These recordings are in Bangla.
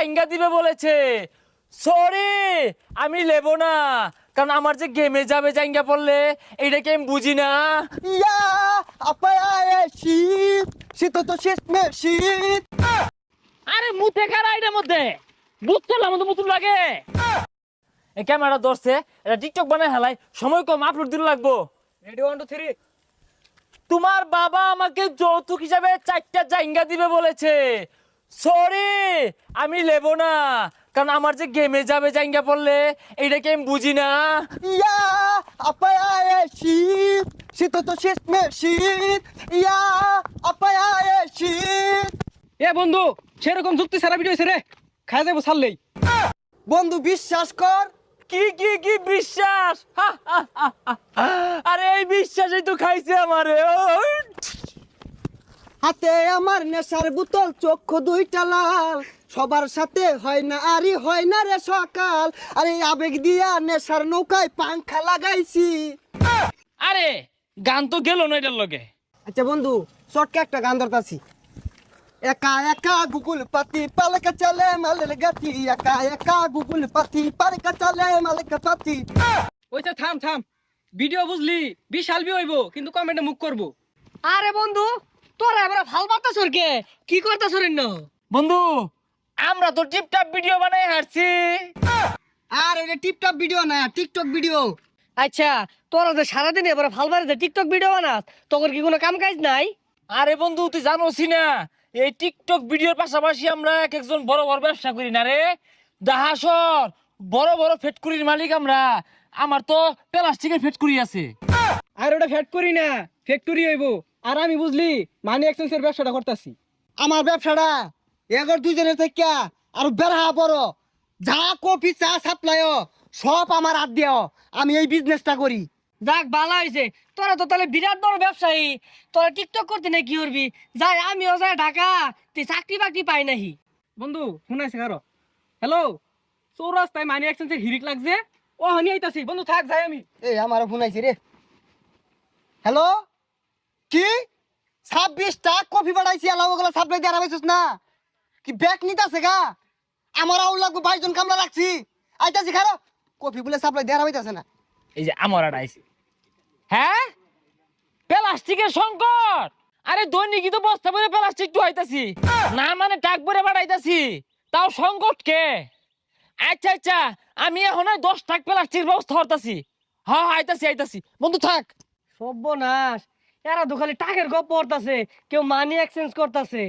জায়গা দিবে বলেছে। সরি, আমি নেব না, কারণ আমার যে গেমে যাবে জায়গা পড়লে এইটাকে আমি বুঝি না। ইয়া আপায় শীত শীত তো শেষ মে শীত। আরে মুখে খারা এটার মধ্যে বুঝতে আমাদের মতন লাগে। এই ক্যামেরা ধরছে, এটা টিকটক বানায় হেলাই, সময় কম, আপলোড দিতে লাগবো। রেডি 1 2 3। তোমার বাবা আমাকে যৌতুক হিসাবে 4টা জায়গা দিবে বলেছে। সরি, আমি নেব না, কারণ আমার যে গেমে যাবে জায়গা পড়লে এইটাকে আমি বুঝি না। ইয়া আপায় শীত শীত তো শেষ মে শীত। ইয়া আপায় শীত। এ বন্ধু, সেরকম যুক্তি সারা ভিডিও হয়েছে রে, খাই যাবো ছাড়লেই। বন্ধু বিশ্বাস কর। কি কি কি বিশ্বাস? আরে এই বিশ্বাসই তো খাইছে আমারে। হাতে আমার নেশার বোতল, চক্ষু দুইটা লাল, সবার সাথে হয় না আরি হয় না রে সকাল। আরে আবেগ দিয়া নেশার নৌকায় পাংখা লাগাইছি। আরে গান তো গেল না এটার লগে। আচ্ছা বন্ধু, শর্টকে একটা গান ধরতাছি। একা একা গুগল পাতি পালকা চলে মালের গাতি, একা একা গুগল পাতি পালকা চলে মালের পাতি। ওইটা থাম থাম, ভিডিও বুঝলি বিশাল বি হইব, কিন্তু কমেন্টে মুখ করবো। আরে বন্ধু, তোরা এবার ভাল বার্তা সরকে কি করতা সরেন না? বন্ধু, আমরা তো টিপটাপ ভিডিও বানাই হারছি। আর এটা টিপটপ ভিডিও না, টিকটক ভিডিও। আচ্ছা, তোরা যে সারাদিন এবার ভাল বাড়িতে টিকটক ভিডিও বানাস, তোর কি কোনো কাম কাজ নাই? আরে বন্ধু, তুই জানোসি না এই টিকটক ভিডিওর পাশাপাশি আমরা এক একজন বড় বড় ব্যবসা করি না রে। দাহাসর বড় বড় ফ্যাক্টরির মালিক আমরা। আমার তো প্লাস্টিকের ফ্যাক্টরি আছে। আর ওটা ফ্যাট করি না, ফ্যাক্টরি হইব। আর আমি বুঝলি মানি এক্সচেঞ্জের ব্যবসাটা করতেছি। আমার ব্যবসাটা এগর দুজনের থেকে আর বেড়া বড়। যা কফি চা সাপ্লাই সব আমার হাত দিও, আমি এই বিজনেসটা করি। যাক ভালো হয়েছে, তোরা তো তাহলে বিরাট বড় ব্যবসায়ী। তোরা টিকটক করতে না কি করবি? যাই আমিও যাই ঢাকা, তুই চাকরি বাকরি পাই নাহি। বন্ধু শুনাইছে কারো? হ্যালো, চৌরাস্তায় মানি এক্সচেঞ্জের হিরিক লাগছে, ও হানি আইতাছি। বন্ধু থাক, যাই আমি। এই আমার ফোন আইছে রে। হ্যালো, কি 26টা কফি বাড়াইছি, আলাওগুলো সাপ্লাই দিয়ে আরামাইছিস না কি? ব্যাগ নিতাছে গা, আমার আউল লাগবো, 22 জন কামলা রাখছি। আইতাছি খারো, কফি বলে সাপ্লাই দিয়ে আরামাইতাছে না। এই যে আমার আইছে। হ্যাঁ, প্লাস্টিকের সংকট। আরে দৈনিকই তো বস্তা ভরে প্লাস্টিক ঢুকাইতাছি, না মানে টাক ভরে বাড়াইতাছি, তাও সংকট কে? আচ্ছা আচ্ছা, আমি এখন 10 টাক প্লাস্টিক ব্যবস্থা করতেছি। হ্যাঁ আইতাছি আইতাছি, বন্ধু থাক। সর্বনাশ, এরা তো খালি টাকের গপ পড়তাছে, কেউ মানি এক্সচেঞ্জ করতেছে।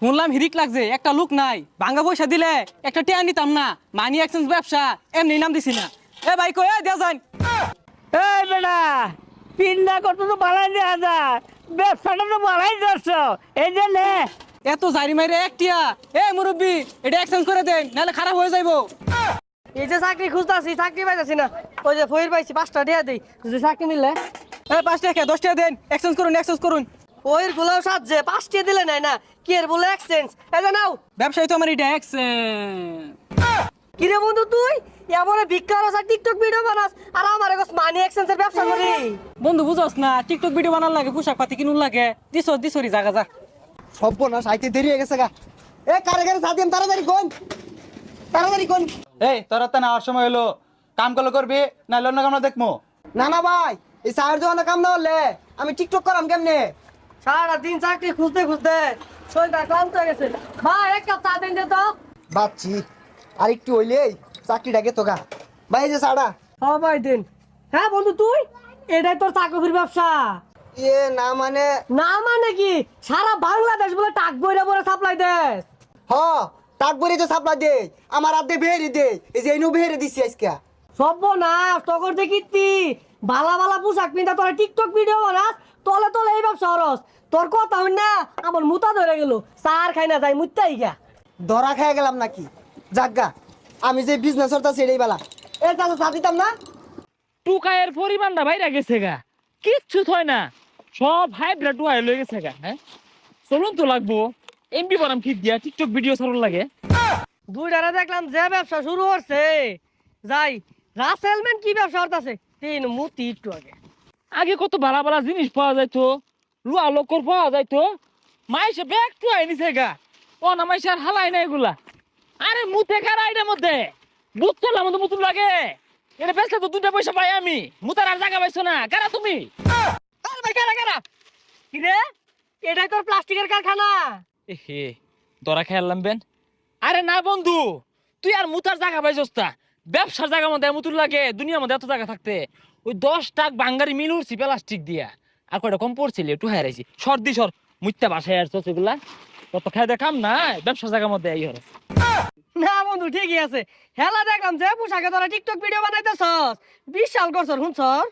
শুনলাম হিরিক লাগছে, একটা লোক নাই, ভাঙ্গা পয়সা দিলে একটা টেয়া নিতাম না। মানি এক্সচেঞ্জ ব্যবসা এমনি নাম দিছি না। এ ভাই কই দেয়া যান। এই বেটা, পিন্ডা কত তো বালাই দেওয়া যায়, ব্যবসাটা তো বালাই ধরছ, এই যে নে। এত জারি মাইরে একটিয়া। এ মুরব্বি, এটা এক্সচেঞ্জ করে দেন, নাহলে খারাপ হয়ে যাইবো। এই যে চাকরি খুঁজতাছি, চাকরি পাইতাছি না। ওই যে ফইর পাইছি, 5টা দিয়া দেই, যদি চাকরি নিলে। এ 5 টাকা 10 টাকা দেন, এক্সচেঞ্জ করুন এক্সচেঞ্জ করুন। ওইর গুলাও সাজছে, 5টা দিলে নাই না, কি এর বলে এক্সচেঞ্জ? এই যে নাও। ব্যবসায়ী তো আমার এটা এক্সচেঞ্জ। কি রে বন্ধু তুই এমনে ভিক্ষা আর টিকটক ভিডিও বানাস, আর আমার কাছে মানি এক্সচেঞ্জের ব্যবসা করি? বন্ধু বুঝছ না, টিকটক ভিডিও বানার লাগে, পোশাক পাতি কিনুন লাগে। দিছরি জায়গা যা। সর্বনাশ, আইতে দেরি হয়ে গেছে গা। এ কারে কারে সাথে তাড়াতাড়ি কোন, তাড়াতাড়ি কোন। এই তোর তো নেওয়ার সময় হলো, কাম করলে করবি, না অন্য কামনা দেখবো। না না ভাই, এই চায়ের দোকানে কাম না হলে আমি টিকটক করাম কেমনে? সারা দিন চাকরি খুঁজতে খুঁজতে শরীরটা ক্লান্ত হয়ে গেছে। ভাই এক কাপ চা দেন দে তো। বাচ্চি আর একটু হইলেই চাকরিটাকে তো গা। ভাই এই যে চাটা। হ্যাঁ ভাই দিন। হ্যাঁ বন্ধু তুই, এটাই তোর চাকরির ব্যবসা? এ না মানে, না মানে কি, সারা বাংলাদেশ বলে টাক বইরা বলে সাপ্লাই দেস? হ টাক বরি তো সাপ্লাই দে, আমার আদে বেহেরি দে, এই যে এনু বেহেরি দিছি আজকে। সর্বনাশ, তখন দেখিতি বালা বালা পোশাক পিন্ধা তোরা টিকটক ভিডিও বানাস, তলে তলে এই ব্যবসা হরস। তোর কথা হই না আমার মুতা ধরে গেল, সার খাই না যাই মুত্তাই গা। ধরা খেয়ে গেলাম নাকি? জাগা, আমি যে বিজনেস করতে সেটাই বেলা। এ চাচা চা দিতাম না? টুকায়ের পরিমাণটা বাইরে গেছে গা, কিচ্ছু থয় না, সব হাইব্রিড টুকায় লয়ে গেছে গা। হ্যাঁ চলুন তো লাগবো, এমবি বানাম কি দিয়া টিকটক ভিডিও ছাড়ুন লাগে। দুইটারে দেখলাম যে ব্যবসা শুরু করছে, যাই রাসেলম্যান কি ব্যবসা করতেছে তিন মুতি একটু আগে। আগে কত ভালো ভালো জিনিস পাওয়া যাইতো, লুয়া লোকর পাওয়া যাইতো, মাইসে ব্যাগ টুয়াই নিছে গা। ও না মাইসে আর হালাই না এগুলা। আরে মুতে খারা এটার মধ্যে বুঝতে মতো মুতুন লাগে এটা বেচলে তো 2টা পয়সা পাই আমি মুতার আর জায়গা পাইছো না কারা তুমি আরে ভাই কারা কারা কি রে এটাই তোর প্লাস্টিকের কারখানা এহে দরা খেয়ালাম বেন আরে না বন্ধু তুই আর মুতার জায়গা পাইছস তা ব্যবসার জায়গা মধ্যে মুতুর লাগে দুনিয়ার মধ্যে এত জায়গা থাকতে ওই 10 টাক বাঙ্গারি মিল উঠছি প্লাস্টিক দিয়া আর কয়টা কম পড়ছিল একটু হারাইছি সর্দি সর মুইতা বাসায় আর এগুলা কত খেয়ে দেখাম না ব্যবসার জায়গার মধ্যে এই হরে না বন্ধু ঠিকই আছে হেলা দেখলাম যে পোশাকে তোরা টিকটক ভিডিও বানাইতেছস বিশাল করছর শুনছর